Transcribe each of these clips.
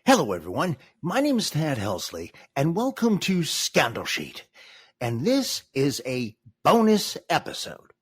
Hello, everyone. My name is Tad Helsley, and welcome to Scandal Sheet. And this is a bonus episode.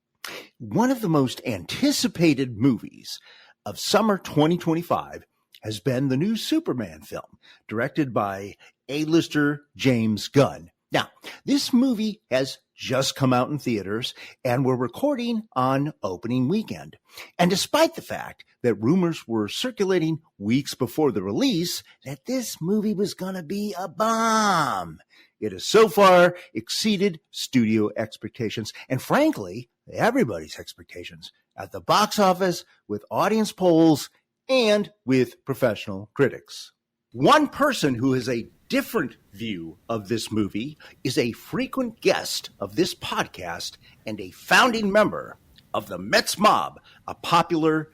One of the most anticipated movies of summer 2025 has been the new Superman film, directed by A-lister James Gunn. Now, this movie has just come out in theaters, and we're recording on opening weekend. And despite the fact that rumors were circulating weeks before the release that this movie was going to be a bomb, it has so far exceeded studio expectations, and frankly, everybody's expectations at the box office, with audience polls, and with professional critics. One person who has a different view of this movie is a frequent guest of this podcast and a founding member of the Mets Mob, a popular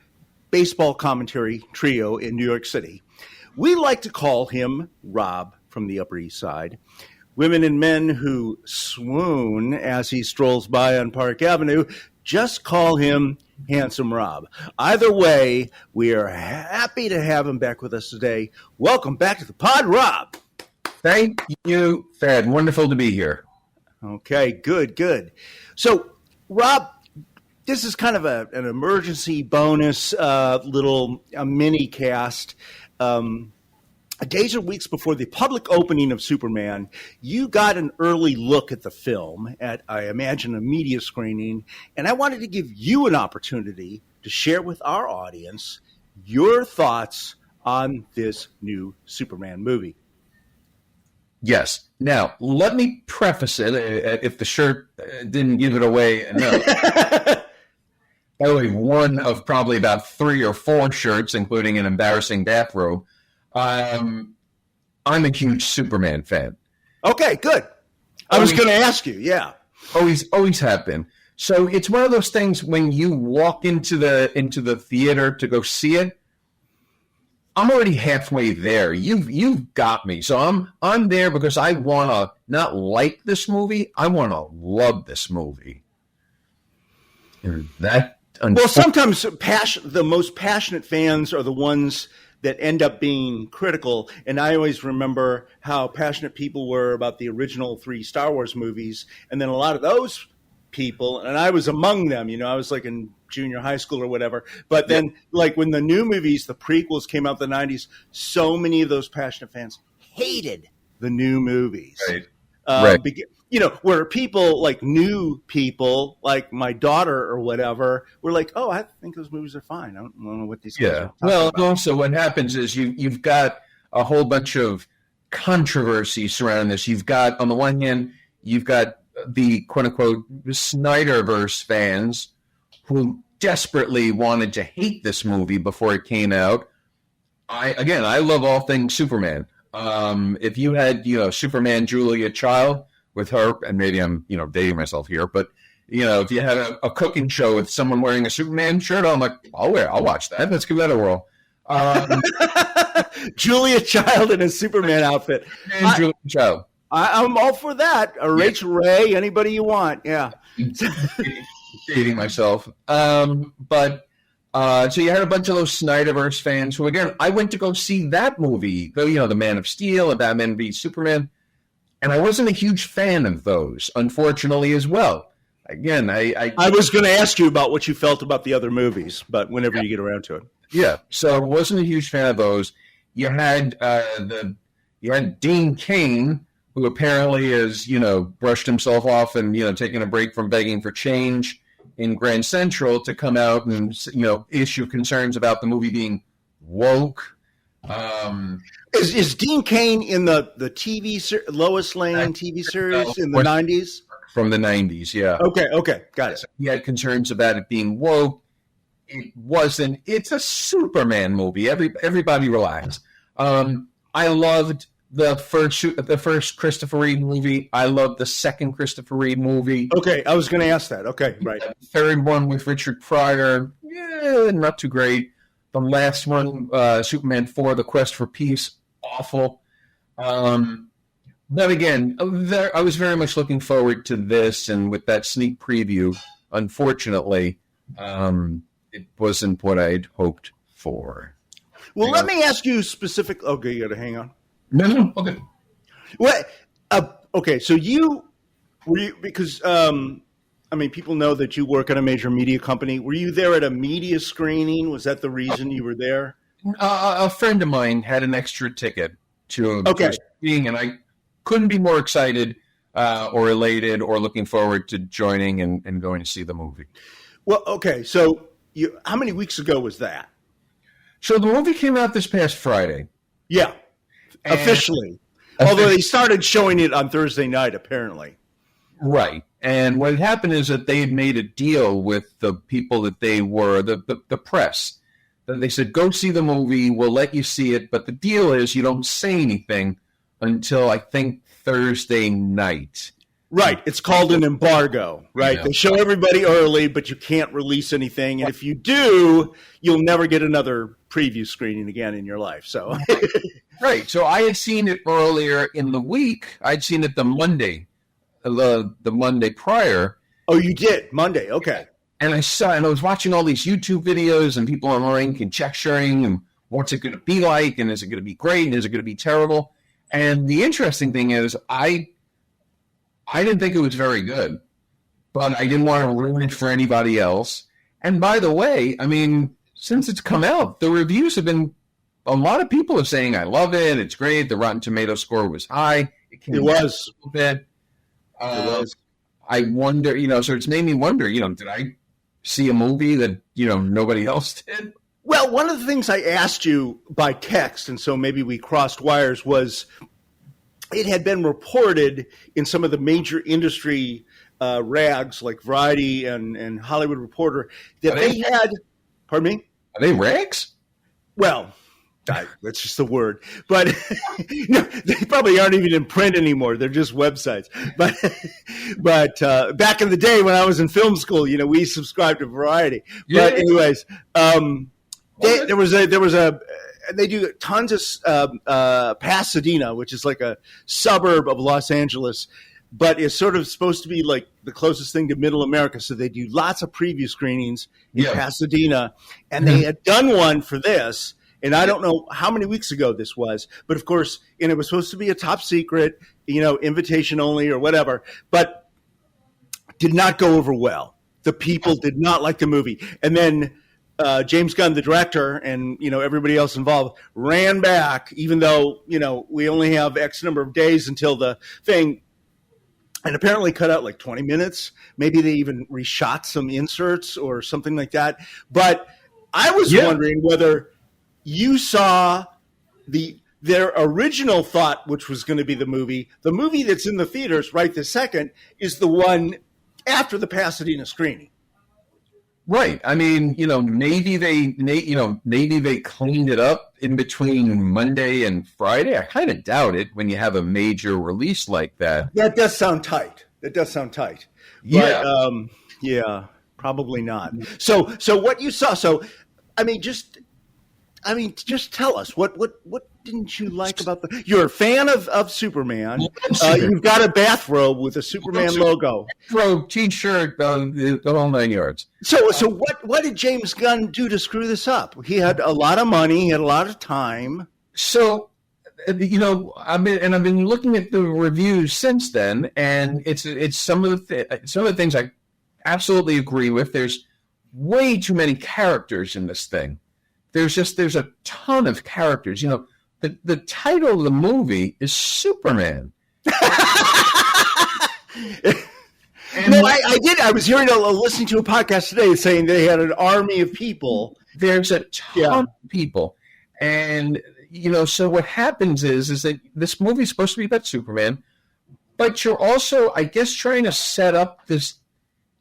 baseball commentary trio in New York City. We like to call him Rob from the Upper East Side. Women and men who swoon as he strolls by on Park Avenue just call him Handsome Rob. Either way, we are happy to have him back with us today. Welcome back to the pod, Rob. Thank you, Thad. Wonderful to be here. Okay, good. So, Rob, this is kind of an emergency bonus little mini cast. Days or weeks before the public opening of Superman, you got an early look at the film at, I imagine, a media screening, and I wanted to give you an opportunity to share with our audience your thoughts on this new Superman movie. Yes. Now, let me preface it, if the shirt didn't give it away enough. By the way, one of probably about 3 or 4 shirts, including an embarrassing bathrobe. I'm a huge Superman fan. Okay, good. I was going to ask you, yeah. Always have been. So it's one of those things when you walk into the theater to go see it, I'm already halfway there. You've got me. So I'm there because I want to not like this movie. I want to love this movie. And that well, sometimes the most passionate fans are the ones that end up being critical. And I always remember how passionate people were about the original 3 Star Wars movies. And then a lot of those people, and I was among them, I was like in junior high school or whatever. But then like when the new movies, the prequels came out in the 90s, so many of those passionate fans hated the new movies. Right. Where people like new people, like my daughter or whatever, were like, oh, I think those movies are fine. I don't know what these guys are talking about. Also what happens is you've got a whole bunch of controversy surrounding this. You've got, on the one hand, you've got the quote-unquote Snyderverse fans who desperately wanted to hate this movie before it came out. I love all things Superman. If you had, Superman Julia Child with her, and maybe I'm, dating myself here, but, if you had a cooking show with someone wearing a Superman shirt, I'm like, I'll watch that. Let's give that a whirl. Julia Child in a Superman outfit. Julia Child. I'm all for that. Rachel Ray, anybody you want. Yeah. Dating myself. So you had a bunch of those Snyderverse fans who, again, I went to go see that movie, the Man of Steel and Batman v Superman, and I wasn't a huge fan of those, unfortunately, as well. Again, I was going to ask you about what you felt about the other movies, but whenever you get around to it. Yeah, so I wasn't a huge fan of those. You had Dean Cain, who apparently has, brushed himself off and, taken a break from begging for change in Grand Central to come out and, issue concerns about the movie being woke. Is Dean Cain in the TV Lois Lane TV series in the 90s? From the 90s, yeah. Okay, got it. He had concerns about it being woke. It wasn't. It's a Superman movie. Everybody relax. I loved the first Christopher Reeve movie. I loved the second Christopher Reeve movie. Okay, I was going to ask that. Okay, right. The third one with Richard Pryor, not too great. The last one, Superman 4, The Quest for Peace, awful. But again, I was very much looking forward to this, and with that sneak preview, unfortunately, it wasn't what I'd hoped for. Well, let me ask you specific. Okay, you got to hang on. No, okay. What? Okay, so because people know that you work at a major media company. Were you there at a media screening? Was that the reason you were there? A friend of mine had an extra ticket to a screening, and I couldn't be more excited or elated or looking forward to joining and going to see the movie. Well, okay, so how many weeks ago was that? So the movie came out this past Friday. Yeah, officially. Although they started showing it on Thursday night, apparently. Right. And what had happened is that they had made a deal with the people that they were, the press. That they said, go see the movie, we'll let you see it, but the deal is you don't say anything until, I think, Thursday night. Right. It's called an embargo, right? Yeah. They show everybody early, but you can't release anything. And if you do, you'll never get another preview screening again in your life. So, right. So I had seen it earlier in the week. I'd seen it the Monday prior. Oh, you did? Monday. Okay. And I was watching all these YouTube videos and people online and check sharing and what's it going to be like and is it going to be great and is it going to be terrible? And the interesting thing is I didn't think it was very good, but I didn't want to ruin it for anybody else. And by the way, I mean, since it's come out, the reviews have been, a lot of people are saying, I love it, it's great, the Rotten Tomato score was high. It was. A little bit. It was. I wonder, so it's made me wonder, did I see a movie that, nobody else did? Well, one of the things I asked you by text, and so maybe we crossed wires, was it had been reported in some of the major industry rags like Variety and Hollywood Reporter that they had, pardon me? Are they rags? Well, that's just the word. But no, they probably aren't even in print anymore. They're just websites. But back in the day when I was in film school, we subscribed to Variety. Yeah. But anyways, there was a they do tons of Pasadena, which is like a suburb of Los Angeles, but it's sort of supposed to be like the closest thing to Middle America. So they do lots of preview screenings in Pasadena, and they had done one for this. And I don't know how many weeks ago this was, but of course, and it was supposed to be a top secret, invitation only or whatever, but did not go over well. The people did not like the movie. And then James Gunn, the director, and, everybody else involved ran back, even though, we only have X number of days until the thing, and apparently cut out like 20 minutes. Maybe they even reshot some inserts or something like that. But I was wondering whether you saw their original thought, which was going to be the movie that's in the theaters right this second, is the one after the Pasadena screening. Right. I mean, maybe they cleaned it up in between Monday and Friday. I kind of doubt it when you have a major release like that. That does sound tight. Yeah. But, yeah, probably not. So what you saw? So, just tell us what didn't you like about you're a fan of Superman. You've got a bathrobe with a Superman logo. Bathrobe, T-shirt, the whole 9 yards. So what did James Gunn do to screw this up? He had a lot of money. He had a lot of time. So, I've been looking at the reviews since then, and it's some of the things I absolutely agree with. There's way too many characters in this thing. There's a ton of characters. The title of the movie is Superman. I did. I was listening to a podcast today saying they had an army of people. There's a ton of people. And, so what happens is that this movie is supposed to be about Superman, but you're also, I guess, trying to set up this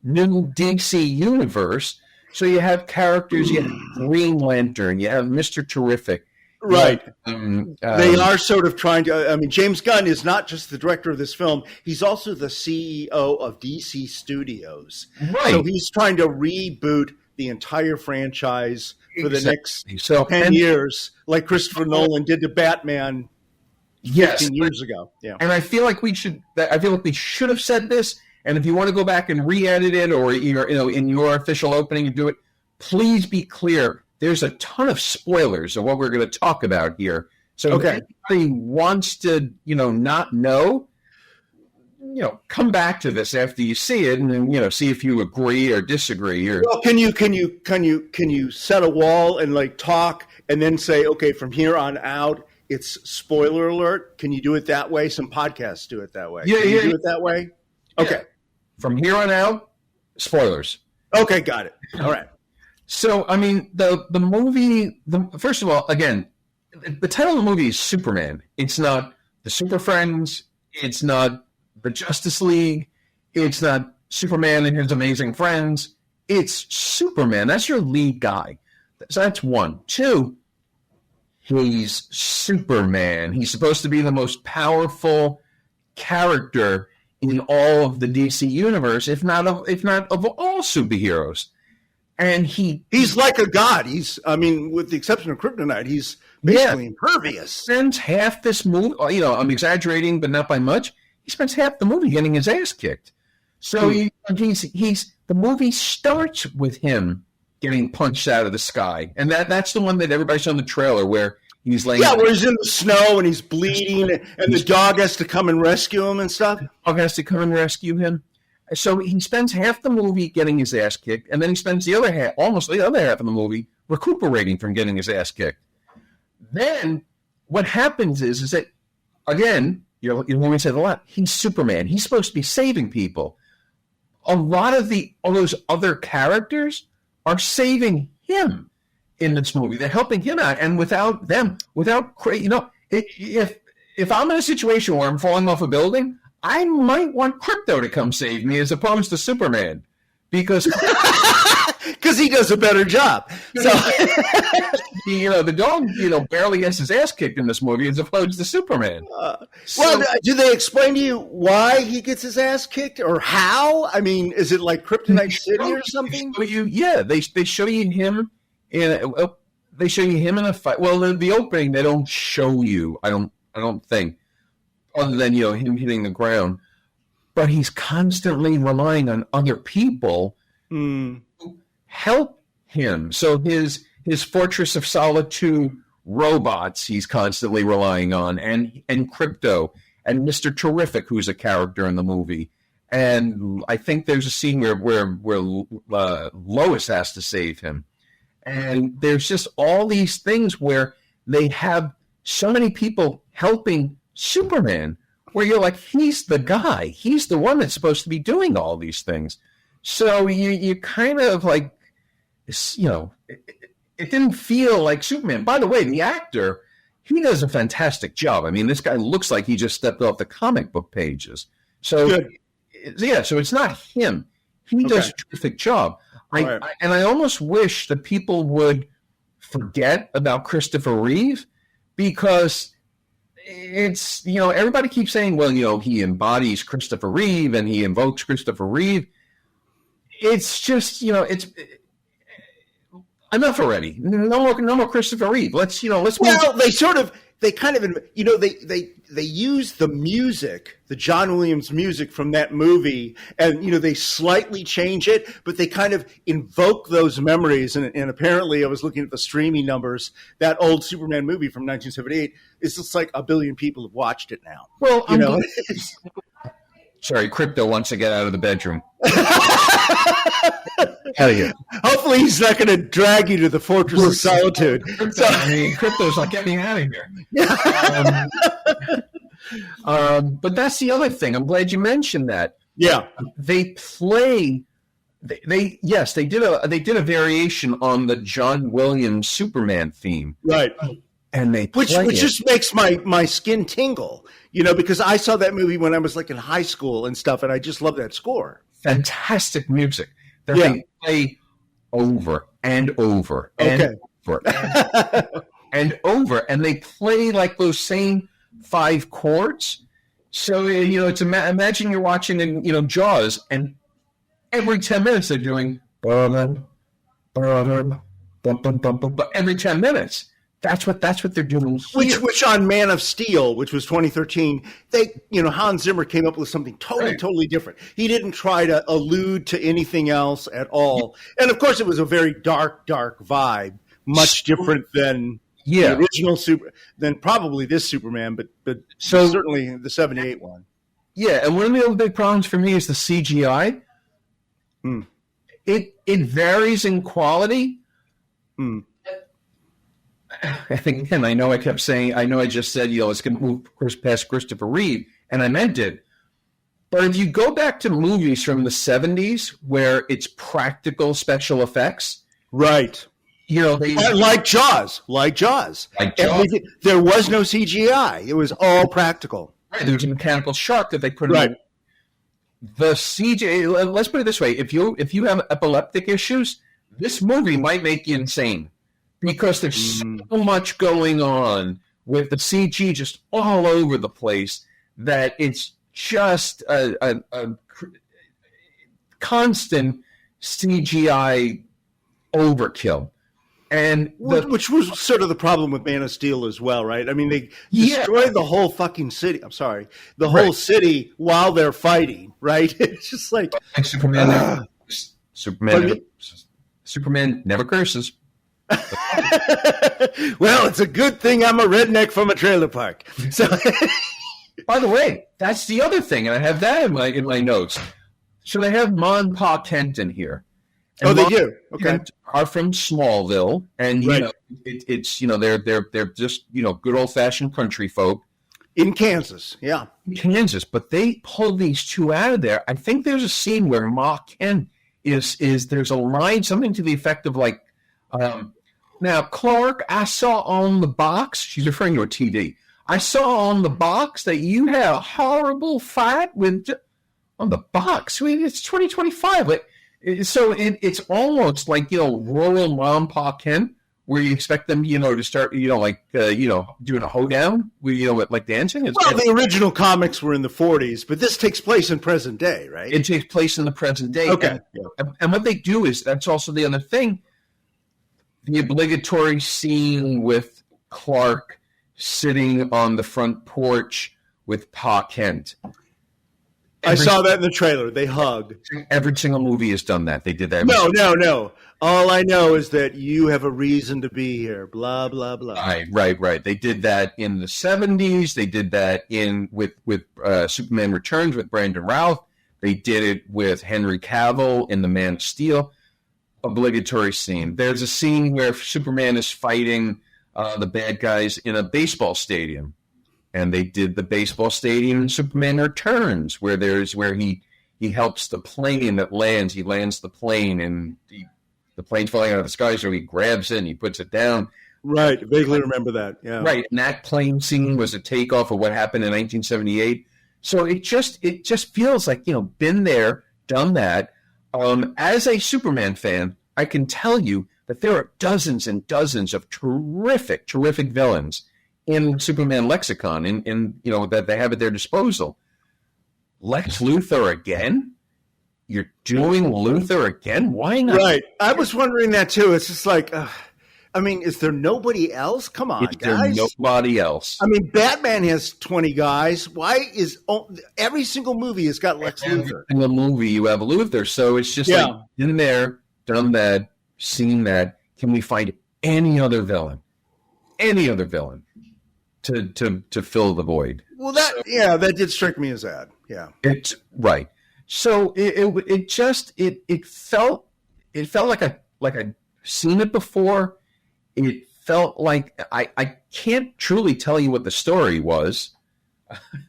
new DC universe. So you have characters, you have Green Lantern, you have Mr. Terrific. Right. They are sort of trying to, James Gunn is not just the director of this film, he's also the CEO of DC Studios. Right. So he's trying to reboot the entire franchise for the next 10 years, like Christopher Nolan did to Batman 15 years ago. Yeah. And I feel like we should have said this. And if you want to go back and re-edit it, or in your official opening and do it, please be clear. there's a ton of spoilers of what we're going to talk about here. So if anybody wants to, not know, come back to this after you see it, and then, see if you agree or disagree. Or well, can you set a wall and like talk, and then say, okay, from here on out, it's spoiler alert? Can you do it that way? Some podcasts do it that way. Yeah, can you do it that way? Okay. Yeah. From here on out, spoilers. Okay, got it. All right. So, I mean, the movie, first of all, again, the title of the movie is Superman. It's not the Super Friends. It's not the Justice League. It's not Superman and his amazing friends. It's Superman. That's your lead guy. So that's one. Two, he's Superman. He's supposed to be the most powerful character in all of the DC universe, if not of all superheroes. And he's like a god. With the exception of Kryptonite, he's basically impervious. Spends half this movie, I'm exaggerating, but not by much. He spends half the movie getting his ass kicked. So the movie starts with him getting punched out of the sky, and that's the one that everybody saw in the trailer where he's laying. Yeah, where he's in the snow and he's bleeding, and the dog has to come and rescue him and stuff. The dog has to come and rescue him. So he spends half the movie getting his ass kicked, and then he spends almost the other half of the movie recuperating from getting his ass kicked. Then what happens is that, again, you want me to say a lot, he's Superman. He's supposed to be saving people. A lot of all those other characters are saving him in this movie. They're helping him out, and without them, if I'm in a situation where I'm falling off a building, I might want Krypto to come save me as opposed to Superman, because he does a better job. So the dog, barely gets his ass kicked in this movie as opposed to Superman. Do they explain to you why he gets his ass kicked or how? I mean, is it like Kryptonite City or something? They show you him in a fight. Well, in the opening, they don't show you. I don't think. Other than, him hitting the ground. But he's constantly relying on other people to help him. So his Fortress of Solitude robots he's constantly relying on, and Krypto, and Mr. Terrific, who's a character in the movie. And I think there's a scene where Lois has to save him. And there's just all these things where they have so many people helping Superman, where you're like, he's the guy. He's the one that's supposed to be doing all these things. So you kind of like, it didn't feel like Superman. By the way, the actor, he does a fantastic job. I mean, this guy looks like he just stepped off the comic book pages. So, so it's not him. He does a terrific job. And I almost wish that people would forget about Christopher Reeve, because it's, everybody keeps saying, well, he embodies Christopher Reeve and he invokes Christopher Reeve. It's just, enough already. No more Christopher Reeve. Let's move. Well, they use the music, the John Williams music from that movie, and they slightly change it, but they kind of invoke those memories. And apparently, I was looking at the streaming numbers. That old Superman movie from 1978 is just like 1 billion people have watched it now. Well, sorry, Krypto wants to get out of the bedroom. Out of here. Hopefully, he's not going to drag you to the Fortress of Solitude. Krypto's like, get me out of here. But that's the other thing. I'm glad you mentioned that. Yeah, they play. They did a variation on the John Williams Superman theme, right? And which just makes my skin tingle, because I saw that movie when I was like in high school and stuff, and I just love that score. Fantastic music that they play over and over and over and over, and they play like those same 5 chords. So it's imagine you're watching Jaws, and every 10 minutes they're doing every 10 minutes. That's what they're doing here. Which on Man of Steel, which was 2013, Hans Zimmer came up with something totally different. He didn't try to allude to anything else at all. And of course, it was a very dark vibe much different than the original than probably this Superman, but certainly the 78 one. Yeah, and one of the other big problems for me is the CGI. It varies in quality. I think, again, I know I kept saying, I know I just said, it's going to move past Christopher Reeve, and I meant it. But if you go back to movies from the 70s where it's practical special effects. Right. Like Jaws. There was no CGI. It was all practical. Right. There was a mechanical shark that they put in. The CGI, let's put it this way. If you have epileptic issues, this movie might make you insane. Because there's so much going on with the CG just all over the place that it's just a constant CGI overkill. And which was sort of the problem with Man of Steel as well, right? I mean, they destroyed the whole fucking city. I'm sorry. The whole city while they're fighting, right? It's just like... Superman never curses. Well, it's a good thing I'm a redneck from a trailer park. So, by the way, that's the other thing, and I have that in my notes. So they have Ma and Pa Kent in here. And they do. Okay, Kent are from Smallville, and it's they're just good old fashioned country folk in Kansas. Yeah, Kansas. But they pulled these two out of there. I think there's a scene where Ma Kent is there's a line, something to the effect of like. Now, Clark, I saw on the box, she's referring to a TD, I saw on the box that you had a horrible fight with, on the box, I mean, it's 2025. So it's almost like, Royal Mom, Pa Kent, where you expect them, to start, doing a hoedown, with like dancing. The original comics were in the 40s, but this takes place in present day, right? It takes place in the present day. Okay. And what they do is, that's also the other thing, the obligatory scene with Clark sitting on the front porch with Pa Kent. I saw that in the trailer. They hug. Every single movie has done that. They did that. No. All I know is that you have a reason to be here. Blah, blah, blah. Right. They did that in the 70s. They did that with Superman Returns with Brandon Routh. They did it with Henry Cavill in The Man of Steel. Obligatory scene. There's a scene where Superman is fighting the bad guys in a baseball stadium, and they did the baseball stadium in Superman Returns, where he helps the plane that lands. He lands the plane, and the plane's falling out of the sky, so he grabs it and he puts it down. Right, vaguely remember that. Yeah, right. And that plane scene was a takeoff of what happened in 1978. So it just feels like been there, done that. As a Superman fan, I can tell you that there are dozens and dozens of terrific villains in Superman lexicon, in that they have at their disposal. Lex Luthor again? You're doing Luthor again? Why not? Right. I was wondering that too. It's just like, is there nobody else? Come on, guys. There's nobody else. Batman has 20 guys. Why is every single movie has got Lex Luthor? Every single movie you have Luthor. So it's just like, in there, done that, seen that. Can we find any other villain to fill the void? Well, that did strike me as odd. Yeah. It's right. So it felt like I'd seen it before. It felt like I can't truly tell you what the story was.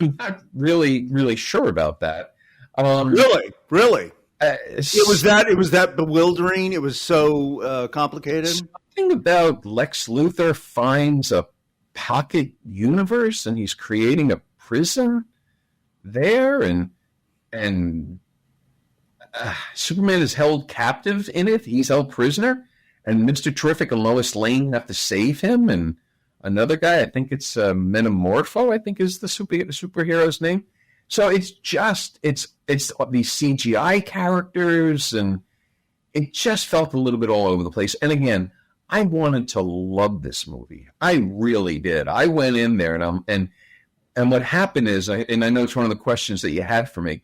I'm not really sure about that. Really? It was that bewildering. It was so complicated. Something about Lex Luthor finds a pocket universe and he's creating a prison there, and Superman is held captive in it. He's held prisoner. And Mr. Terrific and Lois Lane have to save him, and another guy, I think it's Metamorpho, I think is the superhero's name. So it's these CGI characters, and it just felt a little bit all over the place. And again, I wanted to love this movie. I really did. I went in there, and what happened is, I know it's one of the questions that you had for me.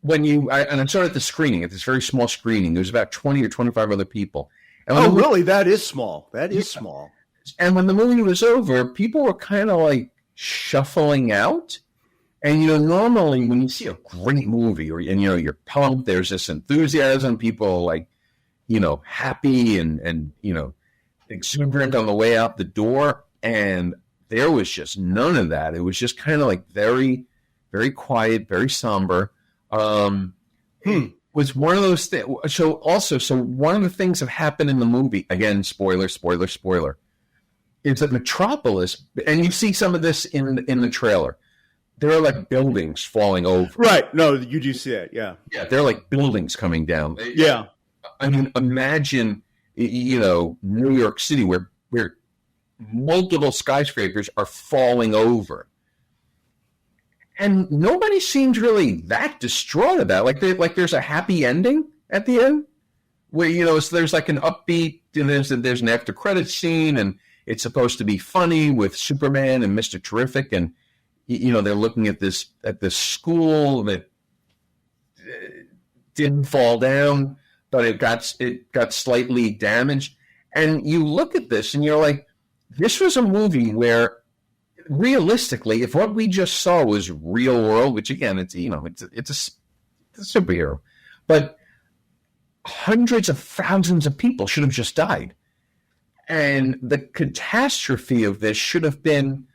and I saw it at the screening, at this very small screening. There was about 20 or 25 other people. And Oh, really? That is small. That is small. And when the movie was over, people were kind of like shuffling out. And, normally when you see a great movie and you're pumped, there's this enthusiasm, people like, happy and exuberant on the way out the door. And there was just none of that. It was just kind of like very, very quiet, very somber. It was one of those things. So one of the things that happened in the movie, again, spoiler, is that Metropolis, and you see some of this in the trailer, there are like buildings falling over. Right. No, you do see it. Yeah. Yeah, they're like buildings coming down. Yeah. I mean, imagine, New York City where multiple skyscrapers are falling over. And nobody seems really that distraught about it. Like there's a happy ending at the end where, so there's like an upbeat, and there's an after credit scene, and it's supposed to be funny with Superman and Mr. Terrific. And, they're looking at this school that didn't fall down, but it got slightly damaged. And you look at this and you're like, this was a movie where realistically, if what we just saw was real world, which again, it's a superhero, but hundreds of thousands of people should have just died. And the catastrophe of this should have been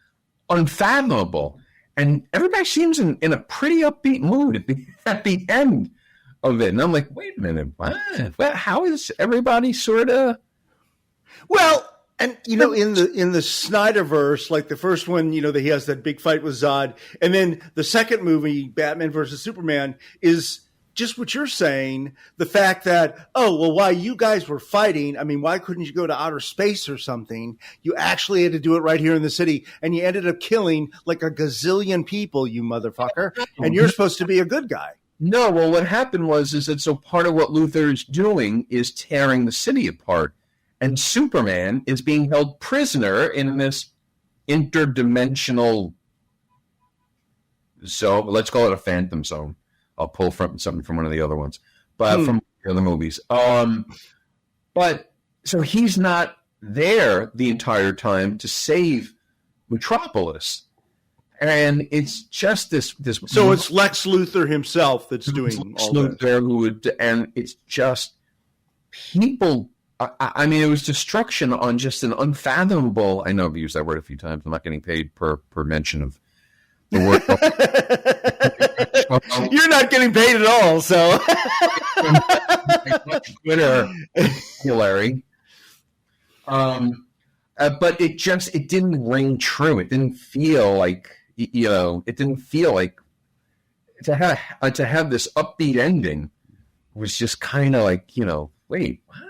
unfathomable. And everybody seems in a pretty upbeat mood at the end of it. And I'm like, wait a minute, what? How is everybody sort of... Well, and in the Snyderverse, like the first one, that he has that big fight with Zod, and then the second movie, Batman versus Superman, is just what you're saying. The fact that, while you guys were fighting, I mean, why couldn't you go to outer space or something? You actually had to do it right here in the city, and you ended up killing like a gazillion people, you motherfucker, and you're supposed to be a good guy. No, well, what happened is that so part of what Luthor's doing is tearing the city apart. And Superman is being held prisoner in this interdimensional zone. Let's call it a phantom zone. I'll pull from something from one of the other ones, but from the other movies. But so he's not there the entire time to save Metropolis. And it's just this. So it's Lex Luthor himself that's doing all that. And it's just people. I mean, it was destruction on just an unfathomable. I know I've used that word a few times. I'm not getting paid per mention of the word. You're not getting paid at all, so. Twitter, Larry. But it didn't ring true. It didn't feel like It didn't feel like to have this upbeat ending was just kind of like wait, what?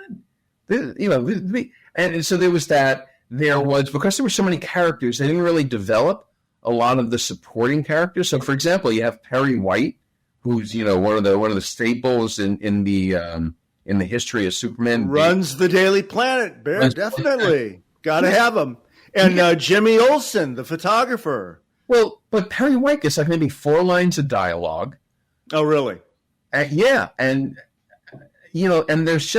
And so there was that. There was, because there were so many characters, they didn't really develop a lot of the supporting characters. So, for example, you have Perry White, who's one of the staples in the history of Superman. Runs the Daily Planet, Bear, definitely got to have him. And Jimmy Olsen, the photographer. Well, but Perry White gets like maybe 4 lines of dialogue. Oh, really? Yeah, and and there's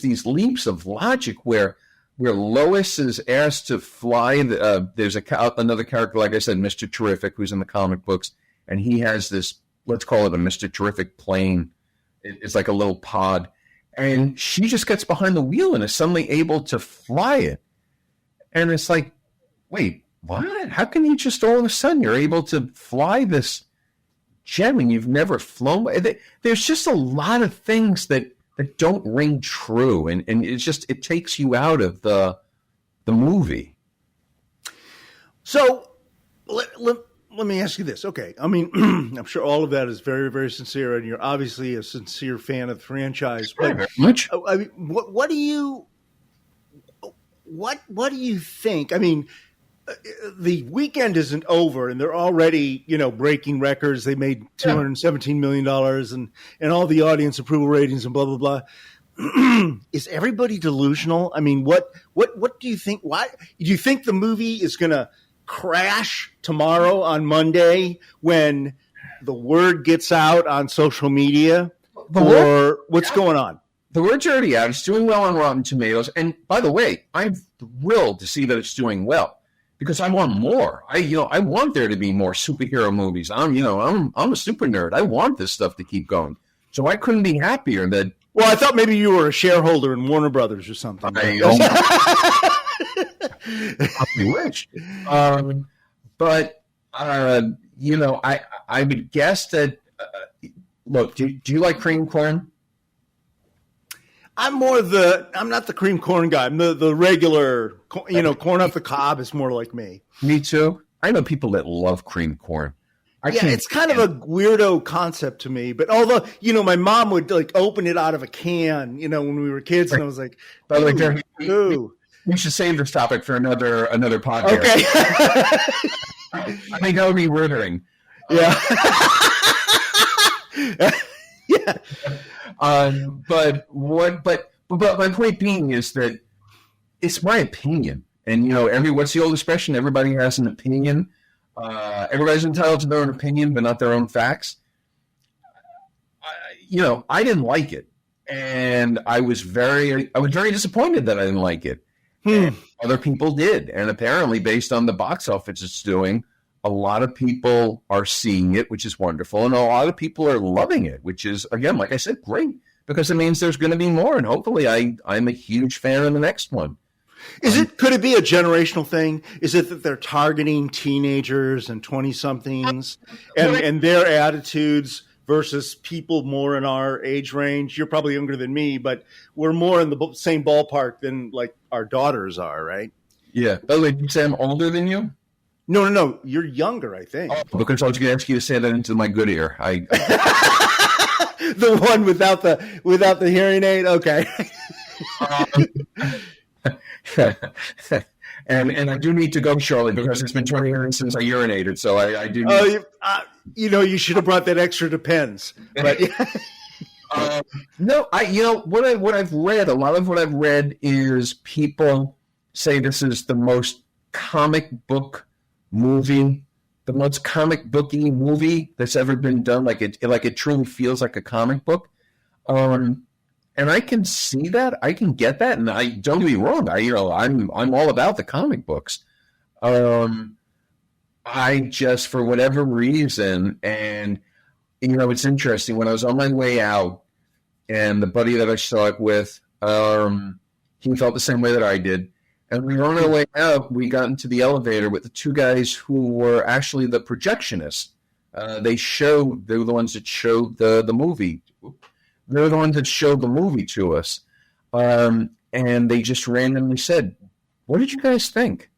these leaps of logic where Lois is asked to fly. There's another character, like I said, Mr. Terrific, who's in the comic books, and he has this, let's call it a Mr. Terrific plane. It's like a little pod, and she just gets behind the wheel and is suddenly able to fly it. And it's like, wait, what? How can you just all of a sudden you're able to fly this jet when you've never flown? There's just a lot of things that don't ring true, and it takes you out of the movie. So let me ask you this. Okay, I mean, I'm sure all of that is very, very sincere, and you're obviously a sincere fan of the franchise. But very much. I mean, what do you think? I mean, the weekend isn't over, and they're already, breaking records. They made $217 million and all the audience approval ratings and blah, blah, blah. Is everybody delusional? I mean, what do you think? Why do you think the movie is going to crash tomorrow on Monday when the word gets out on social media, what's going on? The word's already out. It's doing well on Rotten Tomatoes. And by the way, I'm thrilled to see that it's doing well because I want more. I want there to be more superhero movies. I'm a super nerd. I want this stuff to keep going. So I couldn't be happier that. Well, I thought maybe you were a shareholder in Warner Brothers or something. I wish. But I would guess that. Look, do you like cream corn? I'm not the cream corn guy. I'm the regular, corn off the cob is more like me. Me too. I know people that love cream corn. It's kind of a weirdo concept to me. But although, my mom would like open it out of a can, when we were kids, and I was like, by the way, Jerry, we should save this topic for another podcast. Okay. I think that would be murdering. Yeah. Yeah. But my point being is that it's my opinion, and what's the old expression? Everybody has an opinion. Everybody's entitled to their own opinion, but not their own facts. I didn't like it, and I was very disappointed that I didn't like it. And other people did, and apparently, based on the box office it's doing, a lot of people are seeing it, which is wonderful, and a lot of people are loving it, which is, again, like I said, great, because it means there's going to be more, and hopefully I'm a huge fan of the next one. Could it be a generational thing? Is it that they're targeting teenagers and 20-somethings and their attitudes versus people more in our age range? You're probably younger than me, but we're more in the same ballpark than, like, our daughters are, right? Yeah. By the way, did you say I'm older than you? No. You're younger, I think. Oh, because I was going to ask you to say that into my good ear. The one without the hearing aid? Okay. And I do need to go shortly because it's been 20 years since I urinated, so I do need you should have brought that extra Depends. But no, what I've read, a lot of what I've read is people say this is the most comic book movie, the most comic booky movie that's ever been done. Like it truly feels like a comic book. And I can see that. I can get that. And I don't get me wrong. I'm all about the comic books. I just, for whatever reason, and it's interesting. When I was on my way out, and the buddy that I saw it with, he felt the same way that I did. And we were on our way out. We got into the elevator with the two guys who were actually the projectionists. They were the ones that showed the movie. They're the ones that showed the movie to us. And they just randomly said, "What did you guys think?"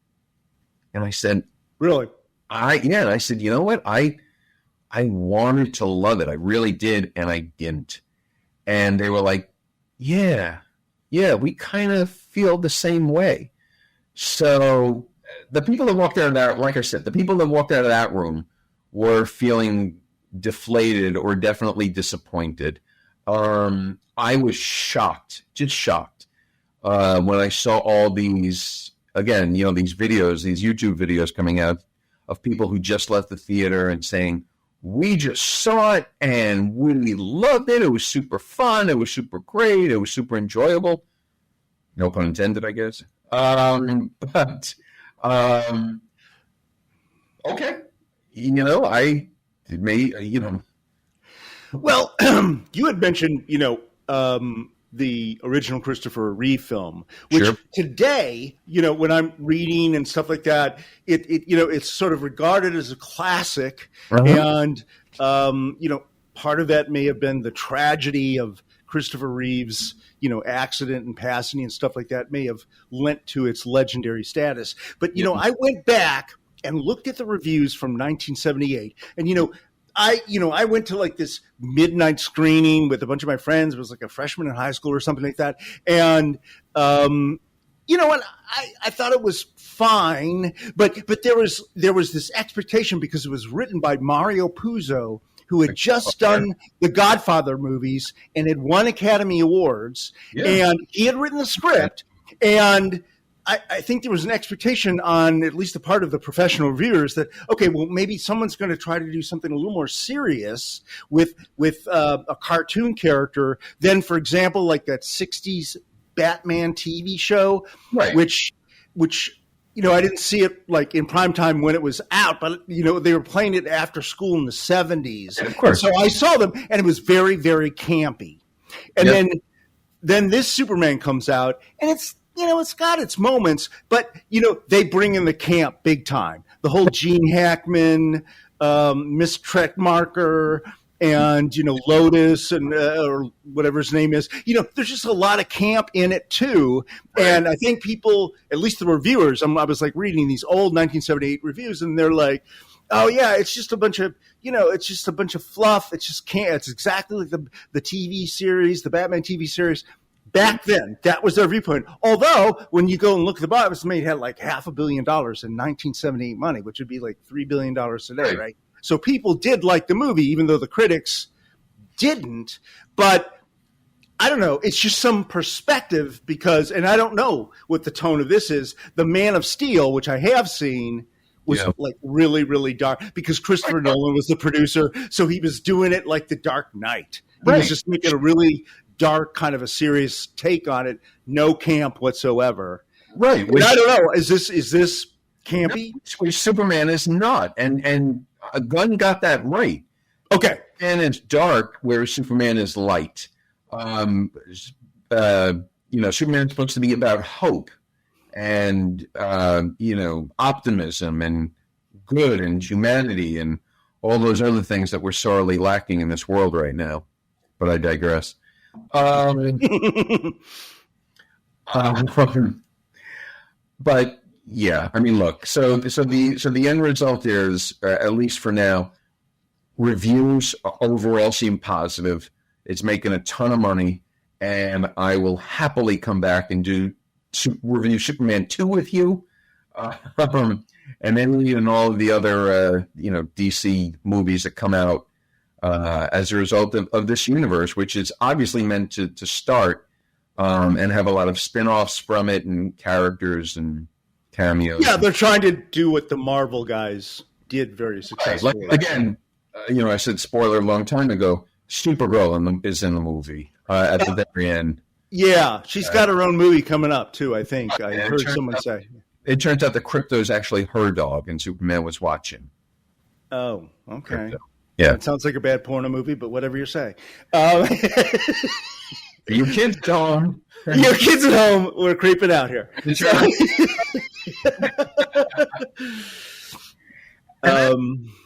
And I said, "Really?" And I said, "You know what? I wanted to love it. I really did, and I didn't." And they were like, yeah, we kind of feel the same way. So the people that walked out of that, like I said, the people that walked out of that room were feeling deflated or definitely disappointed. I was shocked, just shocked, when I saw all these, again, these videos, these YouTube videos coming out of people who just left the theater and saying, "We just saw it and we loved it. It was super fun. It was super great. It was super enjoyable." No pun intended, I guess. Okay. Well, you had mentioned, the original Christopher Reeve film, which Sure. Today, when I'm reading and stuff like that, it's sort of regarded as a classic. Uh-huh. And, part of that may have been the tragedy of Christopher Reeve's, accident and passing and stuff like that may have lent to its legendary status. But, I went back and looked at the reviews from 1978 and, I went to like this midnight screening with a bunch of my friends. It was like a freshman in high school or something like that. And, and I thought it was fine, but there was this expectation because it was written by Mario Puzo, who had just done the Godfather movies and had won Academy Awards. Yeah. And he had written the script. And I think there was an expectation on at least a part of the professional reviewers that, okay, well, maybe someone's going to try to do something a little more serious with a cartoon character than, for example, like that 60s Batman TV show, Right. which I didn't see it like in prime time when it was out, but they were playing it after school in the 70s. Of course. And so I saw them, and it was very, very campy. And then this Superman comes out, and it's got its moments, but they bring in the camp big time. The whole Gene Hackman, Miss Tretmarker, and Lotus, and or whatever his name is. There's just a lot of camp in it too. And I think people, at least the reviewers, I was like reading these old 1978 reviews, and they're like, "Oh yeah, it's just a bunch of it's just a bunch of fluff. It's just can't. It's exactly like the TV series, the Batman TV series." Back then, that was their viewpoint. Although, when you go and look at the bottom, it's made had like $500 million in 1978 money, which would be like $3 billion today, right? So people did like the movie, even though the critics didn't. But I don't know. It's just some perspective because, and I don't know what the tone of this is. The Man of Steel, which I have seen, was like really, really dark because Christopher Nolan was the producer. So he was doing it like The Dark Knight. He was just making a really dark kind of a serious take on it. No camp whatsoever. Right. Which, I don't know. Is this campy? Which Superman is not. And Gunn got that right. Okay. And it's dark where Superman is light. Superman is supposed to be about hope and, optimism and good and humanity and all those other things that we're sorely lacking in this world right now. But I digress. But yeah, I mean, look. So the end result is, at least for now, reviews overall seem positive. It's making a ton of money, and I will happily come back and review Superman 2 with you, and then even all of the other DC movies that come out as a result of this universe, which is obviously meant to start and have a lot of spin-offs from it and characters and cameos. Yeah, they're trying to do what the Marvel guys did very successfully. Like, again, I said spoiler a long time ago, Supergirl is in the movie at the very end. Yeah, she's got her own movie coming up, too, I think. I heard someone say. It turns out the Crypto is actually her dog, and Superman was watching. Oh, okay. Crypto. Yeah. It sounds like a bad porno movie, but whatever you say. Your kids at home. Your kids at home. We're creeping out here.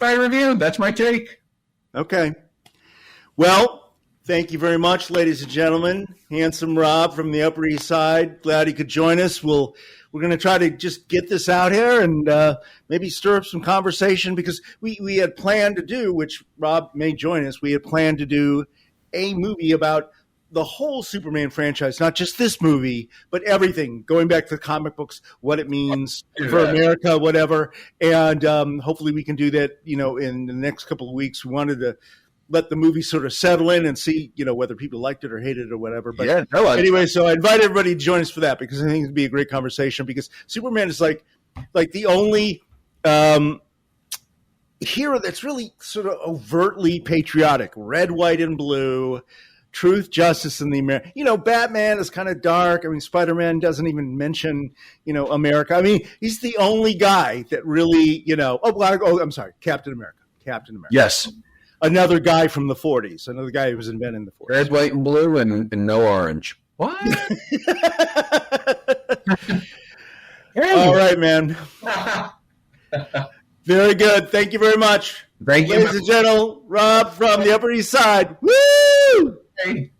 My review. That's my take. Okay. Well, thank you very much, ladies and gentlemen. Handsome Rob from the Upper East Side. Glad he could join us. We're going to try to just get this out here and maybe stir up some conversation because we had planned to do, which Rob may join us, we had planned to do a movie about the whole Superman franchise, not just this movie, but everything, going back to the comic books, what it means for America, whatever. And hopefully we can do that, in the next couple of weeks. We wanted to let the movie sort of settle in and see, whether people liked it or hated it or whatever. But anyway, so I invite everybody to join us for that because I think it'd be a great conversation because Superman is like the only hero that's really sort of overtly patriotic, red, white, and blue, truth, justice, and the America. Batman is kind of dark. I mean, Spider-Man doesn't even mention, America. I mean, he's the only guy that really, I'm sorry, Captain America. Yes. Another guy from the 40s. Another guy who was invented in the 40s. Red, white, and blue, and no orange. What? All right, man. Very good. Thank you very much. Thank you. Ladies and gentlemen, Rob from the Upper East Side. Woo! Hey.